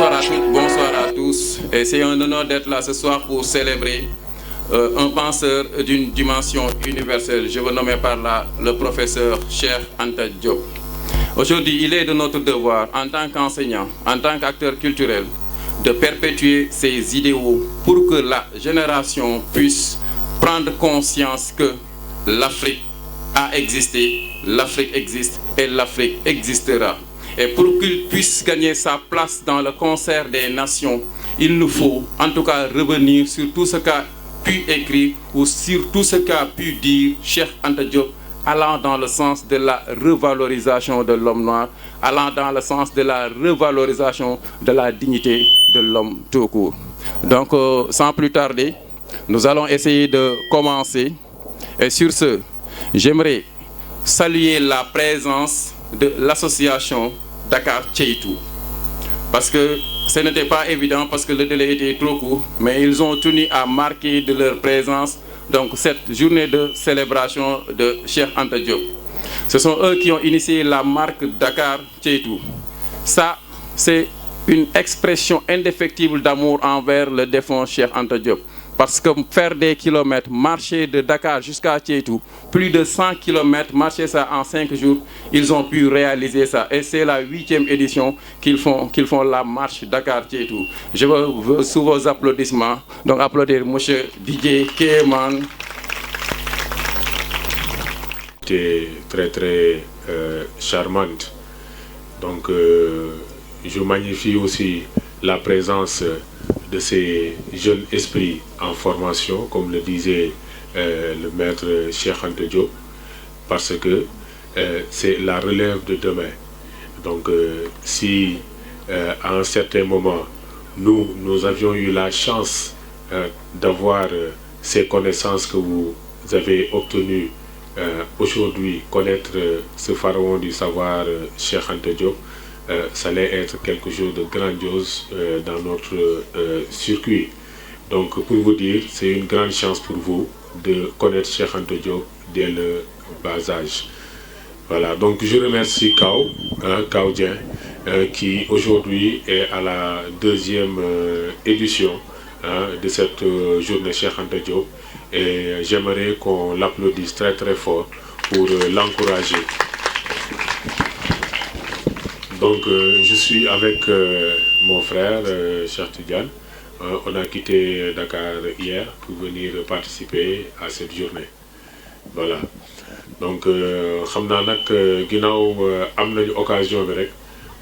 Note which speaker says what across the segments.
Speaker 1: Bonsoir à toutes, bonsoir à tous. Et c'est un honneur d'être là ce soir pour célébrer un penseur d'une dimension universelle. Je veux nommer par là le professeur Cheikh Anta Diop. Aujourd'hui, il est de notre devoir, en tant qu'enseignant, en tant qu'acteur culturel, de perpétuer ces idéaux pour que la génération puisse prendre conscience que l'Afrique a existé, l'Afrique existe et l'Afrique existera. Et pour qu'il puisse gagner sa place dans le concert des nations, il nous faut en tout cas revenir sur tout ce qu'a pu écrire ou sur tout ce qu'a pu dire Cheikh Anta Diop, allant dans le sens de la revalorisation de l'homme noir, allant dans le sens de la revalorisation de la dignité de l'homme tout court. Donc, sans plus tarder, nous allons essayer de commencer. Et sur ce, j'aimerais saluer la présence de l'association Dakar Ceytou. Parce que ce n'était pas évident, parce que le délai était trop court, mais ils ont tenu à marquer de leur présence donc cette journée de célébration de Cheikh Anta Diop. Ce sont eux qui ont initié la marque Dakar Ceytou. Ça, c'est une expression indéfectible d'amour envers le défunt Cheikh Anta Diop. Parce que faire des kilomètres, marcher de Dakar jusqu'à Ceytou, plus de 100 kilomètres, marcher ça en 5 jours, ils ont pu réaliser ça. Et c'est la 8e édition qu'ils font la marche Dakar-Ceytou. Je veux sous vos applaudissements, donc applaudir M. Didier Kéman.
Speaker 2: C'était très charmante. Donc je magnifie aussi la présence de ces jeunes esprits en formation, comme le disait le maître Cheikh Anta Diop, parce que c'est la relève de demain. Donc si à un certain moment nous avions eu la chance d'avoir ces connaissances que vous avez obtenues aujourd'hui, connaître ce pharaon du savoir Cheikh Anta Diop, ça allait être quelque chose de grandiose dans notre circuit. Donc pour vous dire, c'est une grande chance pour vous de connaître Cheikh Anta Diop dès le bas âge. Voilà, donc je remercie Kao Dien, qui aujourd'hui est à la 2e édition de cette journée Cheikh Anta Diop, et j'aimerais qu'on l'applaudisse très fort pour l'encourager. Donc je suis avec mon frère Cheikh Tidiane. On a quitté Dakar hier pour venir participer à cette journée. Voilà. Donc xam naa nag ginnaaw am nañu occasion bi rek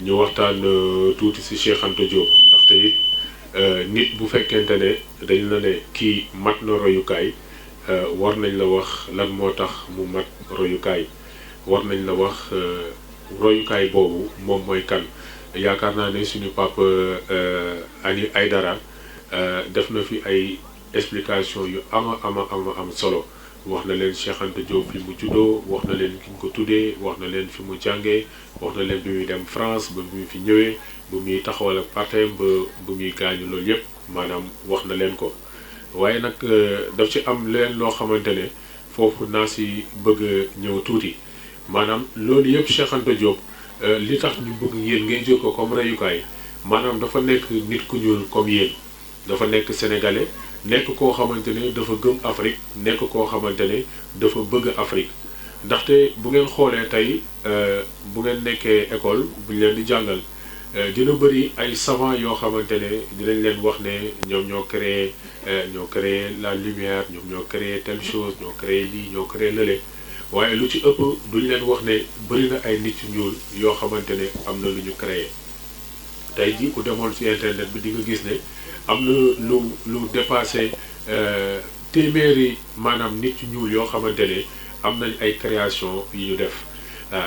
Speaker 2: ñu waxtaan tuuti ci Cheikh Anta Diop, ndaxte it nit bu fekkente ne dañ la ne kii mat na royukaay, war nañ la wax lan moo tax mu mat royukaay, war nañ la wax royukaay boobu moom mooy kan. Yaakaar naa ne suñu papa Ani Aydara def na fi ay explication yu am solo. wax na leen Cheikh Anta Diop fi mu juddoo, wax na leen ki ñu ko tuddee, wax na leen fi mu jàngee, wax na leen bi muy dem France ba bi mu fi ñëwee, ba muy taxawal ak partem ba muy gaañu, loolu yépp maanaam wax na leen ko. waaye nag daf ci am leen loo xamante ne foofu naa si bëgg a ñëw tuuti. maanaam loolu yëpp Cheikh Anta Diop li tax ñu bëgg yéen ngeen jël ko comme reyukaay, maanaam dafa nekk nit ku ñuul comme yéen, dafa nekk sénégalais, nekk koo xamante ne dafa gëm Afrique, nekk koo xamante ne dafa bëgg Afrique. ndaxte bu ngeen xoolee tey bu ngeen nekkee école bu ñu leen di jàngal dina bëri ay savants yoo xamante ne dinañ leen wax ne ñoom ñoo créé la lumière, ñoom ñoo créé telle chose, ñoo créé lii, ñoo créé lële. waaye lu ci ëpp duñ leen wax ne bëri na ay nit yu ñuul yoo xamante ne am na lu ñu créé. tey jii ku demoon ci internet bi di nga gis ne am na lu dépassé téeméeri maanaam nit yu ñuul yoo xamante ne am nañ ay création yu ñu def.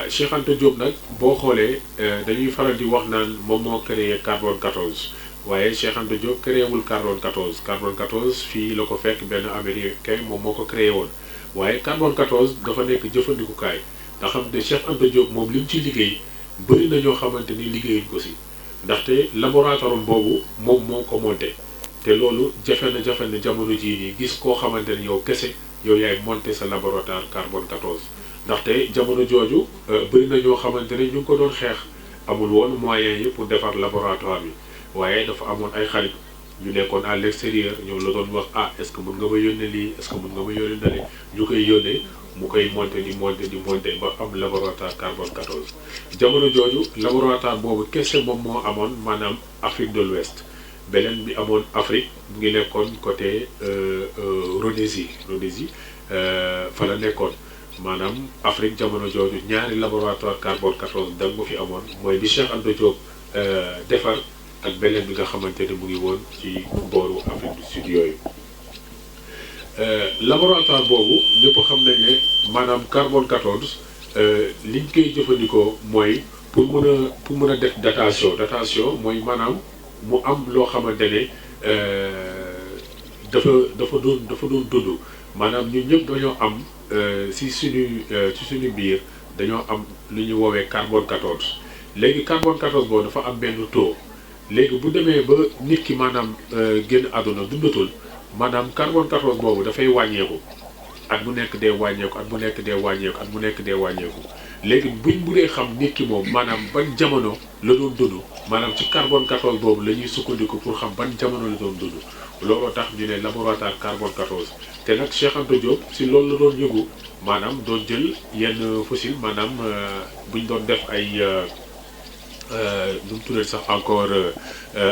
Speaker 2: Cheikh Anta Diop nag boo xoolee dañuy faral di wax naan moom moo créé carbone 14, waaye Cheikh Anta Diop créé wul carbone 14. Carbone 14 fii la ko fekk benn américain moom moo ko créé woon. waaye carbone 14 dafa nekk jëfandikukaay nga xam ne Cheikh Anta Diop moom li mu ci liggéey bëri na ñoo xamante ni liggéeyuñ ko si, ndaxte laboratoire boobu moom moo ko monté. te loolu jafe na jamono jii nii gis koo xamante ni yow kese yow yaay monté sa laboratoire carbone 14. ndaxte jamono jooju bëri na ñoo xamante ne ñu ngi ko doon xeex, amul woon moyens yi pour defar laboratoire bi. waaye dafa amoon ay xarit ñu nekkoon à l'extérieur ñoo la doon wax est-ce que mën nga ma yónnee lii est-ce que mën nga ma yónnee dale ñu koy yónnee mu koy monter di monter ba am laboratoire carbone 14 jamono jooju laboratoire boobu kese moom moo amoon maanaam Afrique de l'Ouest beneen bi amoon Afrique mu ngi nekkoon côté Rhodésie fa la nekkoon maanaam Afrique jamono jooju ñaari laboratoire carbone 14 da nga fi amoon mooy bi Cheikh Anta Diop defar ak beneen bi nga xamante ne mu ngi woon ci booru Afrique du Sud yooyu laboratoire boobu ñëpp xam nañ ne maanaam carbone 14 liñ koy jëfandikoo mooy pour mën a def datation mooy maanaam mu am loo xamante ne dafa doon dund maanaam ñun ñëpp dañoo am ci suñu biir dañoo am lu ñu woowee carbone 14 léegi carbone 14 boobu dafa am benn taux léegi bu demee ba nit ki maanaam génn àdduna dundatul maanaam carbone 14 boobu dafay wàññeeku at mu nekk dee wàññeeku at mu nekk dee wàññeeku at mu nekk dee wàññeeku léegi buñ bu dee xam nit ki moom maanaam ban jamono la doon dund maanaam ci carbone 14 boobu la ñuy sukkandiku pour xam ban jamono la doon dund looloo tax ñu ne laboratoire carbone 14 te nag Cheikh Anta Diop si loolu la doon yëgu maanaam doon jël yenn fossile maanaam buñ doon def ay nu mu tuddee sax encore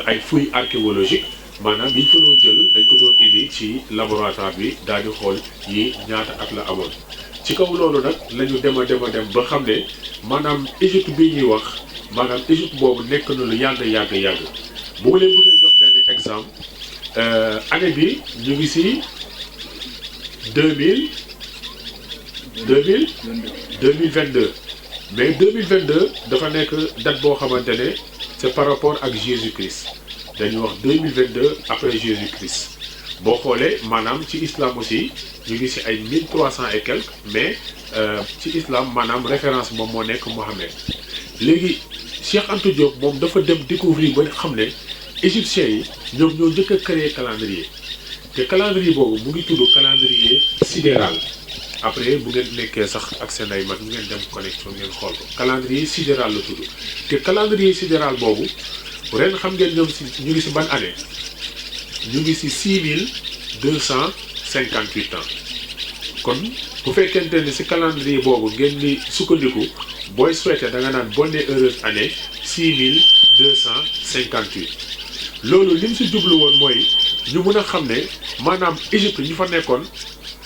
Speaker 2: ay fouilles archéologiques maanaam biñ ko doon jël dañ ko doon indi ci laboratoire bi daal di xool yi ñaata at la amoon ci kaw loolu nag la ñu dem ba xam ne maanaam Égypte bi ñuy wax maanaam Égypte boobu nekk na lu yàgg bu ma leen bëggee jox benn exemple année bi ñu ngi ci 2022 mais 2022 dafa nekk date boo xamante ne c'est par rapport ak Jésus-Christ dañuy wax 2022 après Jésus-Christ boo xoolee maanaam ci islam aussi ñu ngi ci ay 1300 et quelques mais ci islam maanaam référence moom moo nekk Mohamed léegi Cheikh Anta Diop moom dafa dem découvrir ba xam ne égyptiens yi ñoom ñoo njëkk a créer calendrier te calendrier boobu mu ngi tudd calendrier sidéral après bu ngeen nekkee sax ak seen ay mag bu ngeen dem connexion ngeen xool ko calendrier sidéral la tudd te calendrier sidéral boobu ren xam ngeen ñoom ci ñu ngi ci ban année ñu ngi ci 6258 ans kon bu fekkente ne ci calendrier boobu ngeen di sukkandiku booy souhaité da nga naan bonne et heureuse année 6258 loolu li mu ci jublu woon mooy ñu mën a xam ne maanaam Égypte ñu fa nekkoon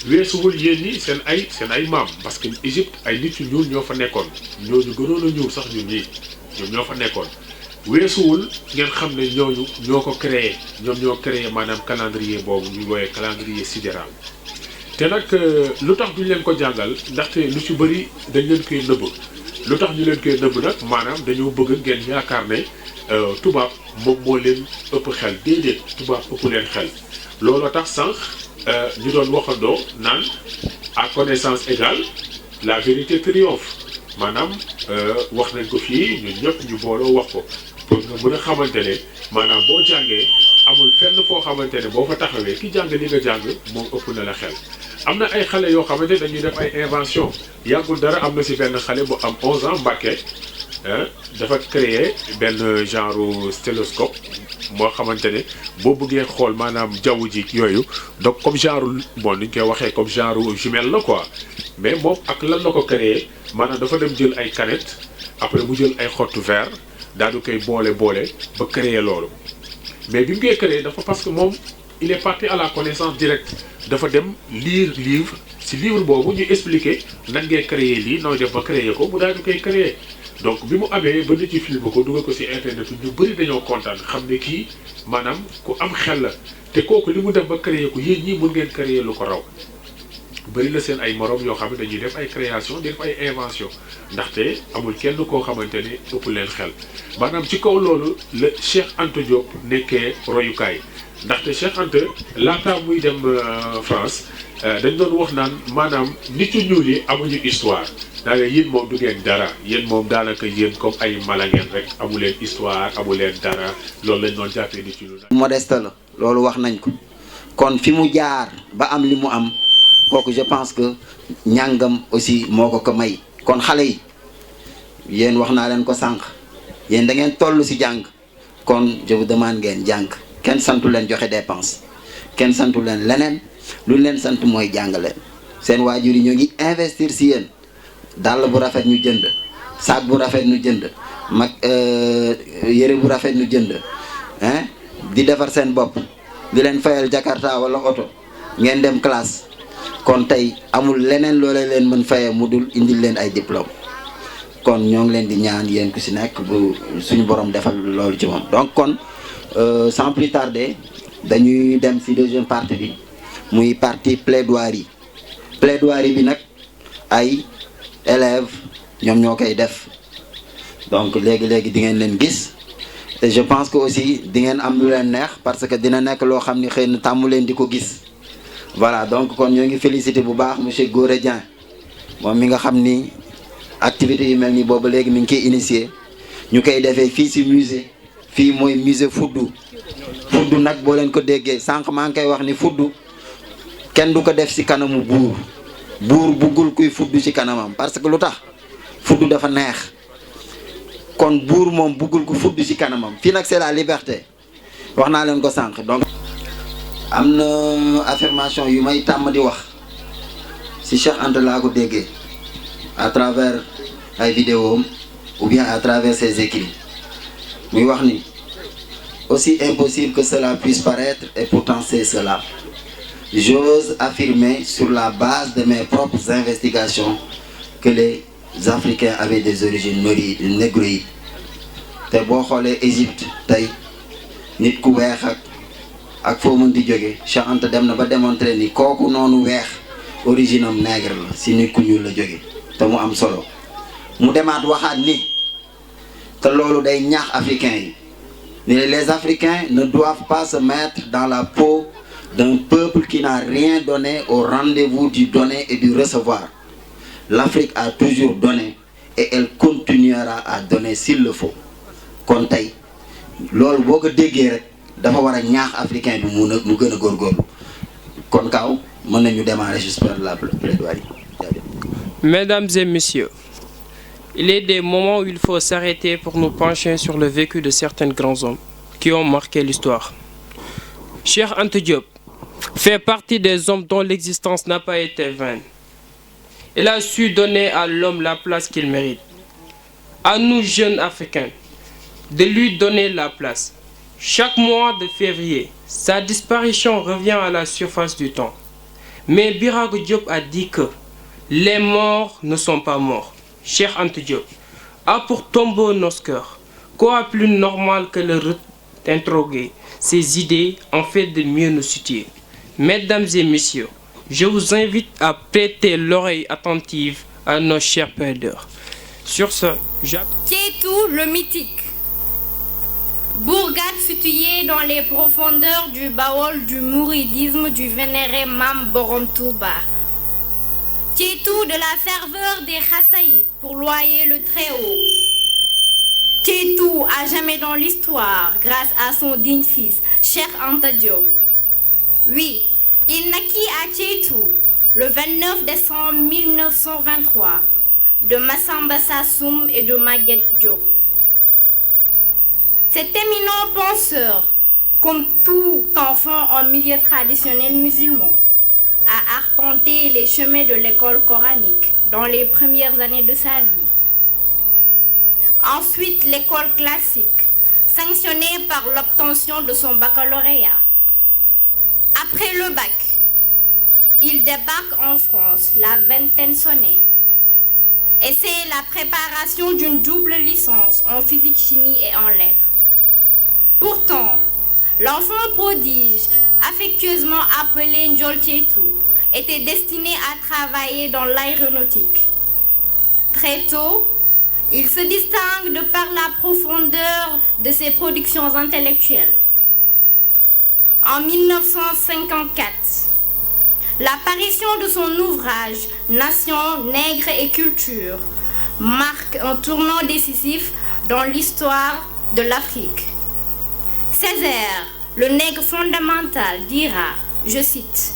Speaker 2: weesuwul yéen ñi seen ay maam parce que Égypte ay nit yu ñuul ñoo fa nekkoon ñooñu gënoon a ñuul sax ñun ñii ñoom ñoo fa nekkoon weesuwul ngeen xam ne ñooñu ñoo ko créé ñoom ñoo créé maanaam calendrier boobu ñu woowee calendrier sidéral te nag lu tax duñ leen ko jàngal ndaxte lu ci bëri dañ leen koy nëbb lu tax ñu leen koy nëbb nag maanaam dañoo bëgg ngeen yaakaar ne tubaab moom moo leen ëpp xel déedéet tubaab ëpp leen xel looloo tax sànq ñu doon waxandoo naan à connaissance égale la vérité triomphe maanaam wax nañ ko fii ñun ñëpp ñu booloo wax ko pour nga mën a xamante ne maanaam boo jàngee amul fenn foo xamante ne boo fa taxawee ki jàng li nga jàng moom ëpp na la xel. am na ay xale yoo xamante dañuy def ay invention yàggul dara am na ci benn xale bu am 11 ans Mbàkke dafa créer benn genre stéthoscope moo xamante ne boo bëggee xool maanaam jaww ji yooyu donc comme genre bon ni ñu koy waxee comme genre jumelle la quoi mais moom ak lan la ko créer maanaam dafa dem jël ay canettes après mu jël ay xottu verre daal di koy boole ba créer loolu mais bi mu koy créer dafa parce que moom il est parti à la connaissance directe dafa dem lire livre ci livre boobu ñu expliquer nan ngay créer lii nooy def ba créer ko mu daal di koy créer donc bi mu amee ba nit ci film ko dugal ko ci internet ñu bëri dañoo kontaan xam ne kii maanaam ku am xel la te kooku li mu def ba créer ko yéen ñii mën ngeen créer lu ko raw bëri na seen ay morom yoo xam ne dañuy def ay création di def ay invention ndaxte amul kenn koo xamante ne ëpp leen xel maanaam ci kaw loolu la Cheikh Anta Diop nekkee royukaay ndaxte Cheikh Anta laata muy dem France dañ doon wax naan maanaam nit yu ñuul yi amuñu histoire daanaka yéen moom du ngeen dara yéen moom daanaka yéen comme ay mala ngeen rek amu leen histoire amu leen dara loolu lañ doon jàppee nit yu ñuul.
Speaker 3: modeste la loolu wax nañ ko kon fi mu jaar ba am li mu am kooku je pense que ñàngam aussi moo ko may kon xale yi yéen wax naa leen ko sànq yéen da ngeen toll ci jàng kon je vous demande ngeen jàng kenn santu leen joxe dépense kenn santu leen leneen lu leen sant mooy jàng leen seen waajur yi ñoo ngi investir si yéen dàll bu rafet ñu jënd sac bu rafet ñu jënd mag yére bu rafet ñu jënd di defar seen bopp di leen fayal Jakarta wala oto ngeen dem classe kon tey amul leneen loolee leen mën fayee mu dul indil leen ay diplôme kon ñoo ngi leen di ñaan yéen ku si nekk bu suñu borom defal loolu ci moom donc kon sans plus tarder dañuy dem si deuxième partie bi muy partie plaidoirie bi nag ay élèves ñoom ñoo koy def donc léegi di ngeen leen gis et je pense que aussi di ngeen am lu leen neex parce que dina nekk loo xam ni xëy na tàmmu leen di ko gis voilà donc kon ñoo ngi félicité bu baax monsieur Goré Dieng moom mi nga xam ni activités yu mel ni boobu léegi mi ngi koy initié ñu koy defee fii si musée fii mooy musée Fuddu nag boo leen ko déggee sànq maa ngi koy wax ni Fuddu kenn du ko def si kanamu buur buggul kuy Fuddu ci kanamam parce que lu tax Fuddu dafa neex kon buur moom buggul ku Fuddu ci kanamam fii nag c'est la liberté wax naa leen ko sànq donc am na affirmation yu may tàmm di wax si Cheikh Anta laa ko déggee à travers ay vidéos ou bien à travers ses écrits muy wax ni aussi impossible que cela puisse paraître et pourtant c'est cela. J'ose affirmer sur la base de mes propres investigations que les Africains avaient des origines négroïdes te boo xoolee Égypte tey nit ku weex ak foo mën di jóge Cheikh Anta dem na ba démontrer ni kooku noonu weex origine am nègre la si nit ku ñuul la jóge te mu am solo mu demaat waxaat ni te loolu day ñaax africains yi ni les Africains ne doivent pas se mettre dans la peau d'un peuple qui n'a rien donné au rendez-vous du donner et du recevoir. L'Afrique a toujours donné et elle continuera à donner s'il le faut kon tey loolu boo ko déggee rek dafa war a ñaax africain bi mu gën a góorgóorlu kon kaw mën nañu démarrer j'espère la plaidoirie.
Speaker 4: Mesdames et messieurs, il est des moments où il faut s'arrêter pour nous pencher sur le vécu de certains grands hommes qui ont marqué l'histoire. Cheikh Anta Diop fait partie des hommes dont l'existence n'a pas été vaine. Il a su donner à l'homme la place qu'il mérite. À nous, jeunes Africains, de lui donner la place. Chaque mois de février, sa disparition revient à la surface du temps. Mais Birago Diop a dit que les morts ne sont pas morts. Cheikh Anta Diop a pour tombeau nos cœurs. Quoi plus normal que le réinterroger ses idées en fait de mieux nous situer. Mesdames et messieurs, je vous invite à prêter l'oreille attentive à nos chers pères. Sur ce,
Speaker 5: Kétou le mythique. Bourgade située dans les profondeurs du Baol du mouridisme du vénéré Mam Borom Touba. Kétou de la ferveur des Khassaïd pour loyer le Très-Haut. Kétou à jamais dans l'histoire grâce à son digne fils, Cheikh Anta Diop. Oui, il naquit à Kétou le 29 décembre 1923 de Massamba Sassoum et de Maguette Diop. Cet éminent penseur, comme tout enfant en milieu traditionnel musulman, a arpenté les chemins de l'école coranique dans les premières années de sa vie. Ensuite, l'école classique, sanctionnée par l'obtention de son baccalauréat. Après le bac, il débarque en France, la vingtaine sonnée. Et c'est la préparation d'une double licence en physique-chimie et en lettres. Pourtant, l'enfant prodige, affectueusement appelé Ndiol Kétou, était destiné à travailler dans l'aéronautique. Très tôt, il se distingue de par la profondeur de ses productions intellectuelles. En 1954, l'apparition de son ouvrage Nation, nègre et culture marque un tournant décisif dans l'histoire de l'Afrique. Césaire, le nègre fondamental, dira, je cite,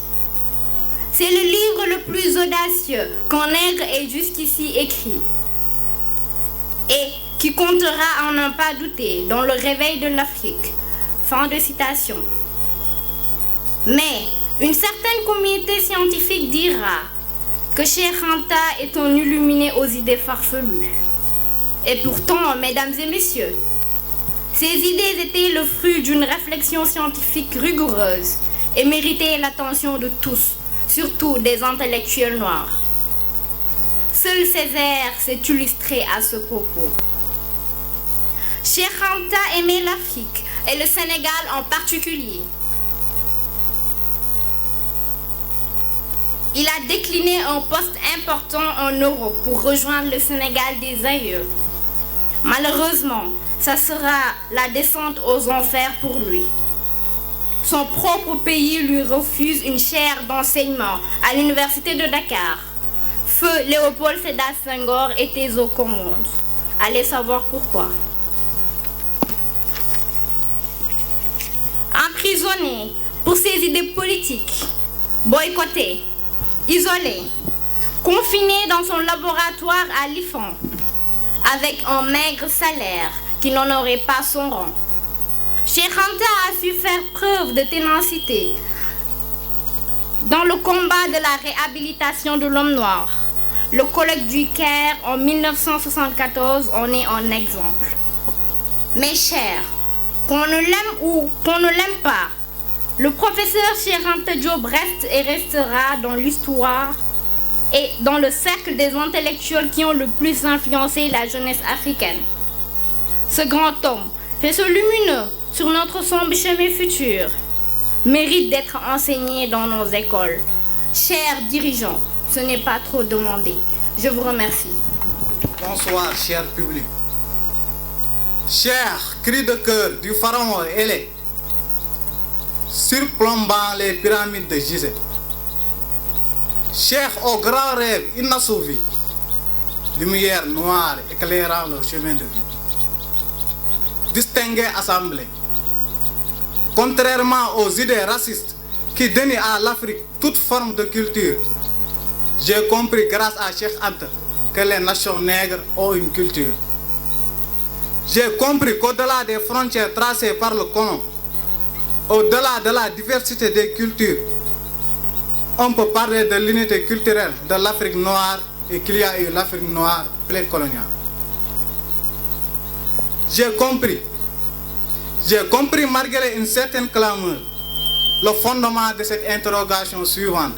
Speaker 5: « C'est le livre le plus audacieux qu'un nègre ait jusqu'ici écrit. Et qui comptera à n'en pas douter dans le réveil de l'Afrique. » Fin de citation. Mais une certaine communauté scientifique dira que Cheikh Anta est un illuminé aux idées farfelues. Et pourtant, mesdames et messieurs, ces idées étaient le fruit d'une réflexion scientifique rigoureuse et méritaient l'attention de tous, surtout des intellectuels noirs. Seul Césaire s'est illustré à ce propos. Cheikh Anta aimait l'Afrique et le Sénégal en particulier. Il a décliné un poste important en Europe pour rejoindre le Sénégal des aïeux. Malheureusement, ça sera la descente aux enfers pour lui. Son propre pays lui refuse une chaire d'enseignement à l'université de Dakar. Feu Léopold Sédar Senghor était aux commandes. Allez savoir pourquoi. Emprisonné pour ses idées politiques, boycotté, isolé, confiné dans son laboratoire à l'IFAN, avec un maigre salaire qui n'honorait pas son rang. Cheikh Anta a su faire preuve de ténacité dans le combat de la réhabilitation de l'homme noir. Le colloque du Caire en 1974 en est un exemple. Mes chers, qu'on ne l'aime ou qu'on ne l'aime pas, le professeur Cheikh Anta Diop reste et restera dans l'histoire et dans le cercle des intellectuels qui ont le plus influencé la jeunesse africaine. Ce grand homme, faisceau lumineux sur notre sombre chemin futur, mérite d'être enseigné dans nos écoles. Chers dirigeants, ce n'est pas trop demandé. Je vous remercie.
Speaker 6: Bonsoir, cher public. Cher cri de cœur du pharaon ailé, surplombant les pyramides de Gizeh. Cher au grand rêve inassouvi, lumière noire éclairant le chemin de vie. Distinguée assemblée, contrairement aux idées racistes qui dénient à l'Afrique toute forme de culture, j'ai compris grâce à Cheikh Anta que les nations nègres ont une culture. J'ai compris qu'au-delà des frontières tracées par le colon, au-delà de la diversité des cultures, on peut parler de l'unité culturelle de l'Afrique noire et qu'il y a eu l'Afrique noire précoloniale. J'ai compris malgré une certaine clameur, le fondement de cette interrogation suivante.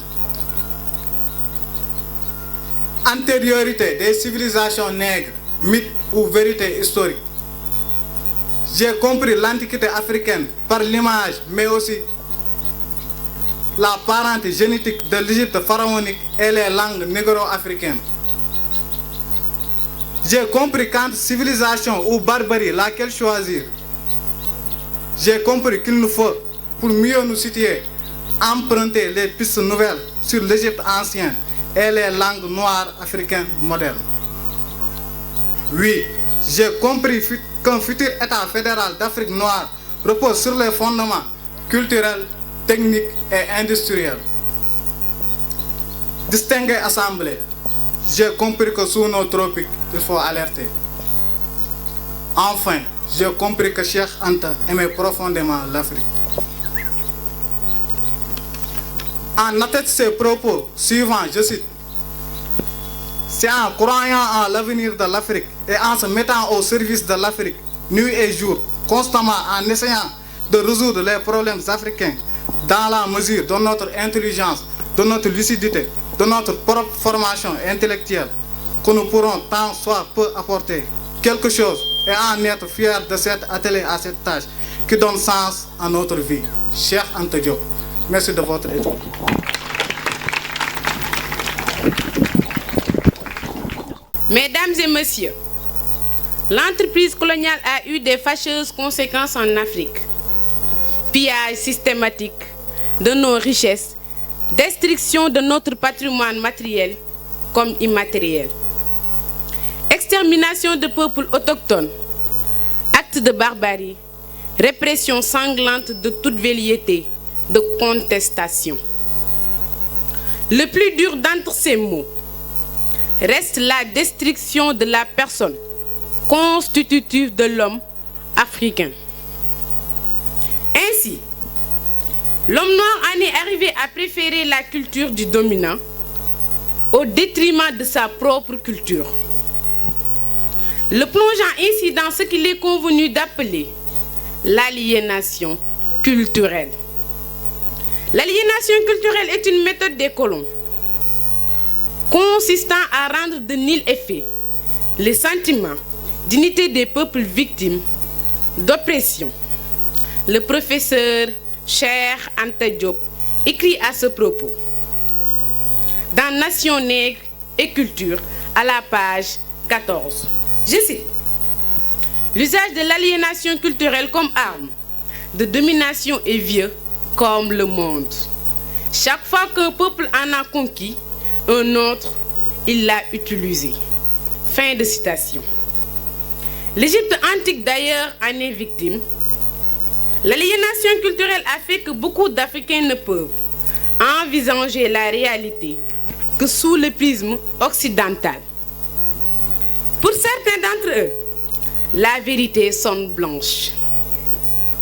Speaker 6: Antériorité des civilisations nègres, mythes ou vérités historiques. J'ai compris l'antiquité africaine par l'image, mais aussi la parenté génétique de l'Égypte pharaonique et les langues négro-africaines. J'ai compris qu'entre civilisation ou barbarie, laquelle choisir. J'ai compris qu'il nous faut, pour mieux nous situer, emprunter les pistes nouvelles sur l'Égypte ancienne et les langues noires africaines modernes. Oui, j'ai compris qu'un futur État fédéral d'Afrique noire repose sur les fondements culturels, techniques et industriels. Distinguée assemblée, j'ai compris que sous nos tropiques, il faut alerter. Enfin, j'ai compris que Cheikh Anta aimait profondément l'Afrique. En atteste ses propos suivants, je cite: c'est en croyant en l'avenir de l'Afrique et en se mettant au service de l'Afrique, nuit et jour, constamment en essayant de résoudre les problèmes africains dans la mesure de notre intelligence, de notre lucidité, de notre propre formation intellectuelle, que nous pourrons tant soit peu apporter quelque chose et en être fiers de s'être attelés à cette tâche qui donne sens à notre vie. Cheikh Anta Diop, merci de votre écoute.
Speaker 7: Mesdames et messieurs, l'entreprise coloniale a eu des fâcheuses conséquences en Afrique. Pillage systématique de nos richesses, destruction de notre patrimoine matériel comme immatériel, extermination de peuples autochtones, actes de barbarie, répression sanglante de toute velléité de contestation. Le plus dur d'entre ces mots reste la destruction de la personne constitutif de l'homme africain. Ainsi, l'homme noir en est arrivé à préférer la culture du dominant au détriment de sa propre culture, le plongeant ainsi dans ce qu'il est convenu d'appeler l'aliénation culturelle. L'aliénation culturelle est une méthode des colons consistant à rendre de nuls effets les sentiments d'unité des peuples victimes d'oppression. Le professeur Cheikh Anta Diop écrit à ce propos dans Nation nègre et culture à la page 14. Je cite: l'usage de l'aliénation culturelle comme arme de domination est vieux comme le monde. Chaque fois qu'un peuple en a conquis un autre, il l'a utilisé. Fin de citation. L'Égypte antique d'ailleurs en est victime. L'aliénation culturelle a fait que beaucoup d'Africains ne peuvent envisager la réalité que sous le prisme occidental. Pour certains d'entre eux, la vérité sonne blanche.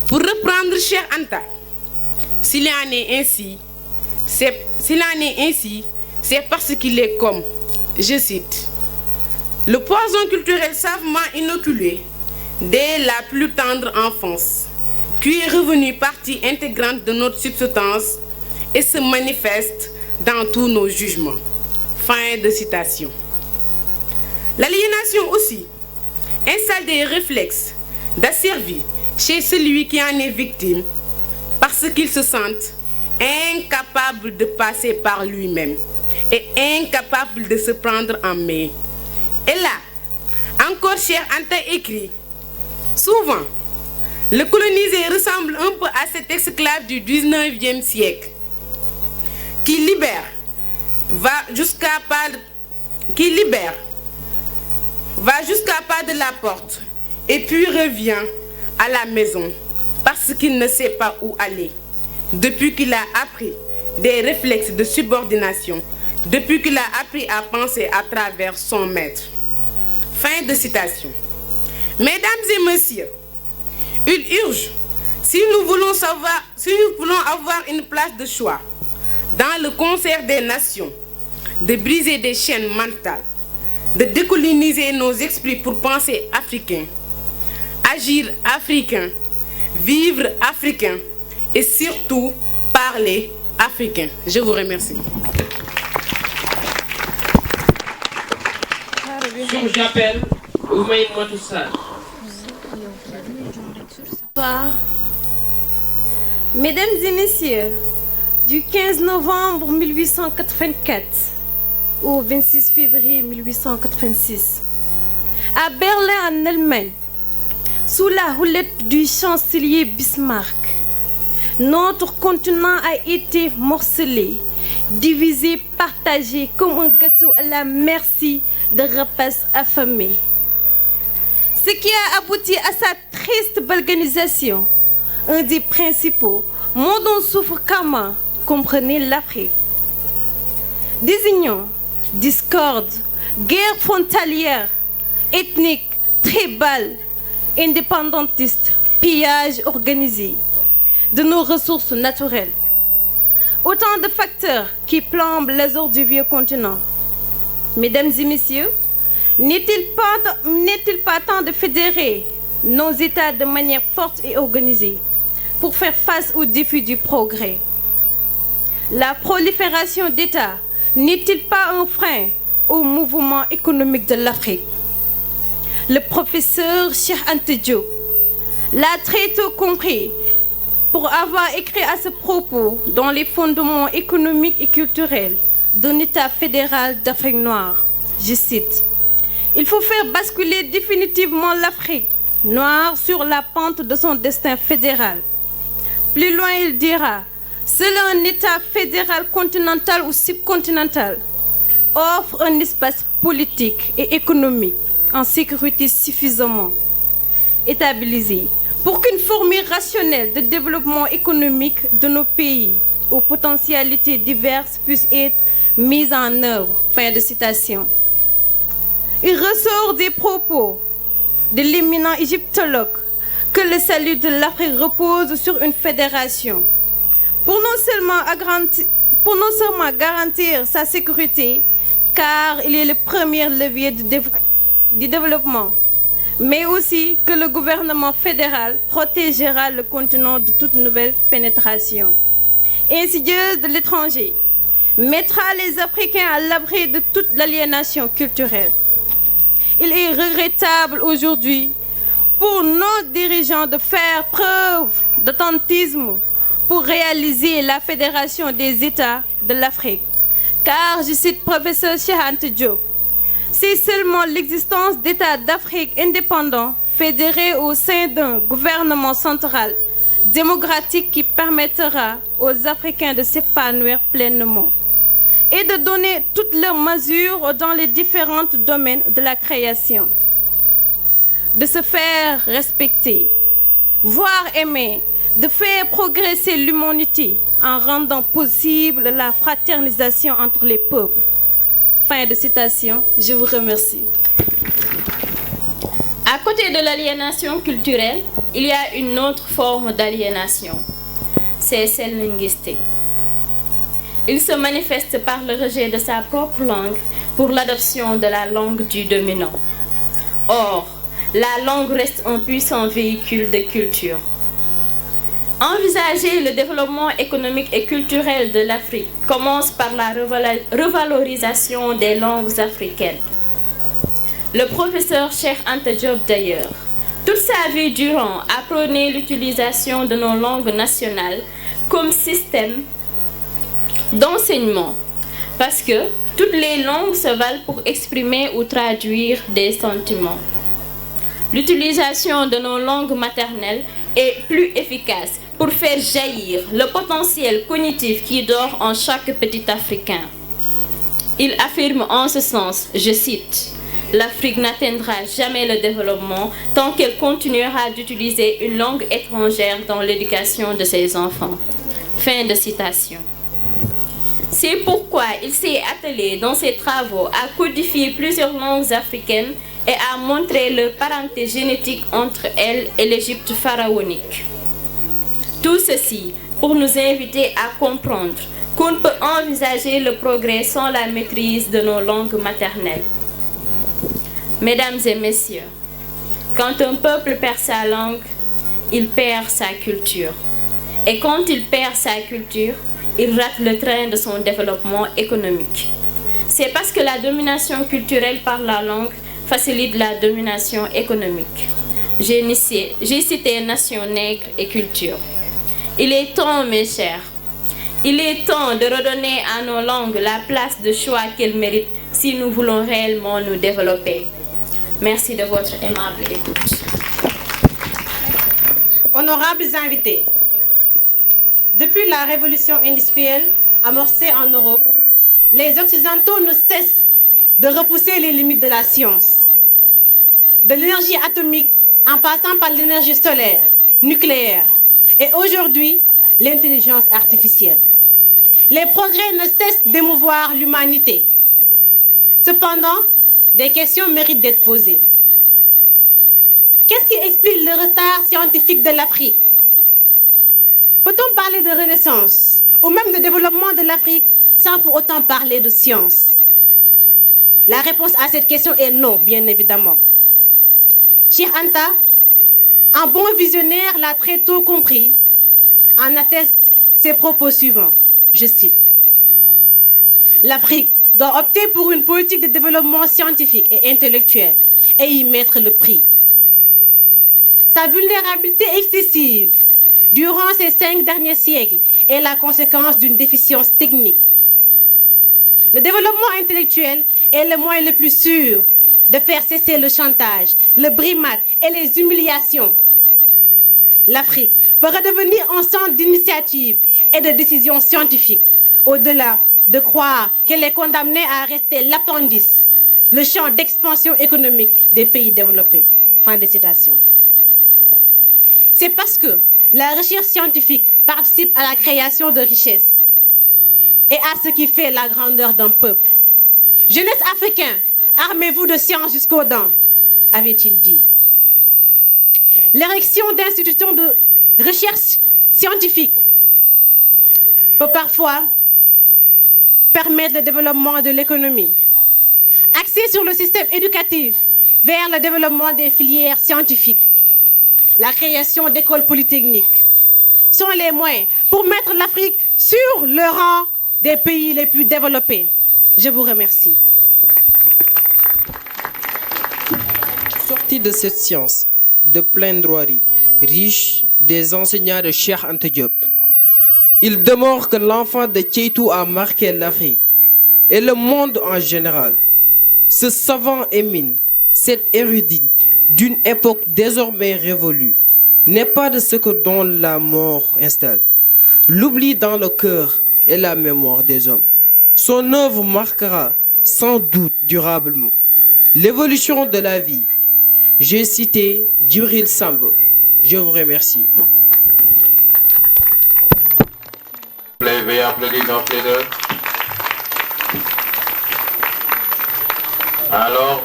Speaker 7: Pour reprendre Cheikh Anta, s'il en est ainsi, c'est parce qu'il est comme, je cite, le poison culturel savamment inoculé dès la plus tendre enfance, qui est revenu partie intégrante de notre substance et se manifeste dans tous nos jugements. Fin de citation. L'aliénation aussi installe des réflexes d'asservie chez celui qui en est victime parce qu'il se sent incapable de passer par lui-même et incapable de se prendre en main. Et là, encore Cheikh Anta écrit, souvent, le colonisé ressemble un peu à cet esclave du 19e siècle qui libère, va jusqu'à pas de la porte et puis revient à la maison parce qu'il ne sait pas où aller. Depuis qu'il a appris des réflexes de subordination, depuis qu'il a appris à penser à travers son maître. Fin de citation. Mesdames et messieurs, il urge, si nous voulons avoir une place de choix dans le concert des nations, de briser des chaînes mentales, de décoloniser nos esprits pour penser africain, agir africain, vivre africain et surtout parler africain. Je vous remercie.
Speaker 4: J'appelle Oumaï Matoussa.
Speaker 8: Bonsoir. Mesdames et messieurs, du 15 novembre 1884 au 26 février 1886, à Berlin en Allemagne, sous la houlette du chancelier Bismarck, notre continent a été morcelé, divisé, partagé comme un gâteau à la merci de rapaces affamés. Ce qui a abouti à sa triste balkanisation, un des principaux mots dont souffre Kama, comprenez l'Afrique. Désignons discorde, guerre frontalière, ethnique, tribale, indépendantiste, pillage organisé de nos ressources naturelles. Autant de facteurs qui plombent l'essor du vieux continent. Mesdames et messieurs, n'est-il pas temps de fédérer nos États de manière forte et organisée pour faire face aux défis du progrès? La prolifération d'États n'est-il pas un frein au mouvement économique de l'Afrique? Le professeur Cheikh Anta Diop l'a très tôt compris pour avoir écrit à ce propos dans les fondements économiques et culturels d'un État fédéral d'Afrique noire. Je cite: il faut faire basculer définitivement l'Afrique noire sur la pente de son destin fédéral. Plus loin, il dira: seul un État fédéral continental ou subcontinental offre un espace politique et économique en sécurité suffisamment établi pour qu'une formule rationnelle de développement économique de nos pays aux potentialités diverses puisse être mise en œuvre. Fin de citation. Il ressort des propos de l'éminent égyptologue que le salut de l'Afrique repose sur une fédération. Pour non seulement garantir sa sécurité, car il est le premier levier du développement, mais aussi que le gouvernement fédéral protégera le continent de toute nouvelle pénétration insidieuse de l'étranger, mettra les Africains à l'abri de toute l'aliénation culturelle. Il est regrettable aujourd'hui pour nos dirigeants de faire preuve d'authentisme pour réaliser la fédération des États de l'Afrique. Car, je cite professeur Cheikh Anta Diop, c'est seulement l'existence d'États d'Afrique indépendants, fédérés au sein d'un gouvernement central démocratique qui permettra aux Africains de s'épanouir pleinement et de donner toutes leurs mesures dans les différents domaines de la création, de se faire respecter, voire aimer, de faire progresser l'humanité en rendant possible la fraternisation entre les peuples. Fin de citation, je vous remercie.
Speaker 5: À côté de l'aliénation culturelle, il y a une autre forme d'aliénation, c'est celle linguistique. Il se manifeste par le rejet de sa propre langue pour l'adoption de la langue du dominant. Or, la langue reste un puissant véhicule de culture. Envisager le développement économique et culturel de l'Afrique commence par la revalorisation des langues africaines. Le professeur Cheikh Anta Diop d'ailleurs, toute sa vie durant, a prôné l'utilisation de nos langues nationales comme système d'enseignement, parce que toutes les langues se valent pour exprimer ou traduire des sentiments. L'utilisation de nos langues maternelles est plus efficace pour faire jaillir le potentiel cognitif qui dort en chaque petit Africain. Il affirme en ce sens, je cite, « L'Afrique n'atteindra jamais le développement tant qu'elle continuera d'utiliser une langue étrangère dans l'éducation de ses enfants. » Fin de citation. C'est pourquoi il s'est attelé dans ses travaux à codifier plusieurs langues africaines et à montrer leur parenté génétique entre elles et l'Égypte pharaonique. Tout ceci pour nous inviter à comprendre qu'on peut envisager le progrès sans la maîtrise de nos langues maternelles. Mesdames et messieurs, quand un peuple perd sa langue, il perd sa culture. Et quand il perd sa culture, il rate le train de son développement économique. C'est parce que la domination culturelle par la langue facilite la domination économique. J'ai cité nation, nègre et culture. Il est temps, mes chers, il est temps de redonner à nos langues la place de choix qu'elles méritent si nous voulons réellement nous développer. Merci de votre aimable écoute.
Speaker 9: Honorables invités, depuis la révolution industrielle amorcée en Europe, les Occidentaux ne cessent de repousser les limites de la science. De l'énergie atomique en passant par l'énergie solaire, nucléaire et aujourd'hui l'intelligence artificielle. Les progrès ne cessent d'émouvoir l'humanité. Cependant, des questions méritent d'être posées. Qu'est-ce qui explique le retard scientifique de l'Afrique? Peut-on parler de renaissance ou même de développement de l'Afrique sans pour autant parler de science? La réponse à cette question est non, bien évidemment. Cheikh Anta, un bon visionnaire, l'a très tôt compris, en atteste ses propos suivants. Je cite. L'Afrique doit opter pour une politique de développement scientifique et intellectuel et y mettre le prix. Sa vulnérabilité excessive durant ces 5 derniers siècles est la conséquence d'une déficience technique. Le développement intellectuel est le moyen le plus sûr de faire cesser le chantage, le brimade et les humiliations. L'Afrique peut redevenir un centre d'initiative et de décision scientifique, au-delà de croire qu'elle est condamnée à rester l'appendice, le champ d'expansion économique des pays développés. Fin de citation. C'est parce que la recherche scientifique participe à la création de richesses et à ce qui fait la grandeur d'un peuple. Jeunesse africaine, armez-vous de science jusqu'aux dents, avait-il dit. l'érection d'institutions de recherche scientifique peut parfois permettre le développement de l'économie. Axé sur le système éducatif vers le développement des filières scientifiques, la création d'écoles polytechniques sont les moyens pour mettre l'Afrique sur le rang des pays les plus développés. Je vous remercie.
Speaker 4: Sorti de cette science de plaidoirie riche des enseignants de Cheikh Anta Diop, il demeure que l'enfant de Kéitou a marqué l'Afrique et le monde en général. Ce savant émine, cet érudit d'une époque désormais révolue, n'est pas de ce que dont la mort installe l'oubli dans le cœur et la mémoire des hommes. Son œuvre marquera sans doute durablement l'évolution de la vie. J'ai cité Djibril Sambo. Je vous remercie.
Speaker 1: Veuillez applaudir nos plaideurs. Alors,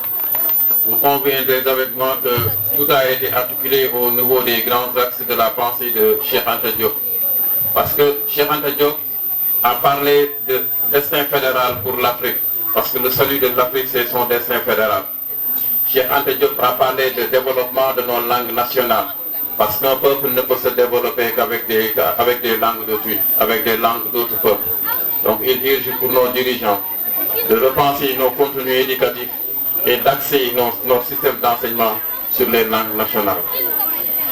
Speaker 1: vous conviendrez avec moi que tout a été articulé au niveau des grands axes de la pensée de Cheikh Anta Diop. Parce que Cheikh Anta Diop a parlé de destin fédéral pour l'Afrique. Parce que le salut de l'Afrique, c'est son destin fédéral. Cheikh Anta Diop a parlé de développement de nos langues nationales. Parce qu'un peuple ne peut se développer qu'avec des langues d'autrui, avec des langues d'autres peuples. Donc il dirige pour nos dirigeants de repenser nos contenus éducatifs et d'axer notre système d'enseignement sur les langues nationales.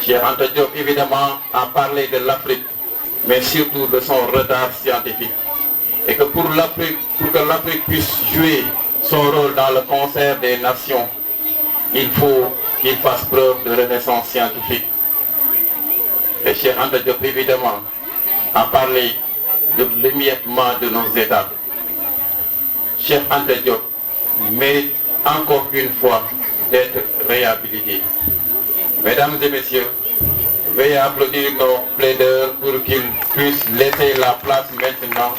Speaker 1: Cheikh Anta Diop, évidemment, a parlé de l'Afrique, mais surtout de son retard scientifique. Et que pour que l'Afrique puisse jouer son rôle dans le concert des nations, il faut qu'il fasse preuve de renaissance scientifique. Et Cheikh Anta Diop, évidemment, a parlé de l'émiettement de nos États. Cheikh Anta Diop mérite encore une fois d'être réhabilité. Mesdames et messieurs, veuillez applaudir nos plaideurs pour qu'ils puissent laisser la place maintenant.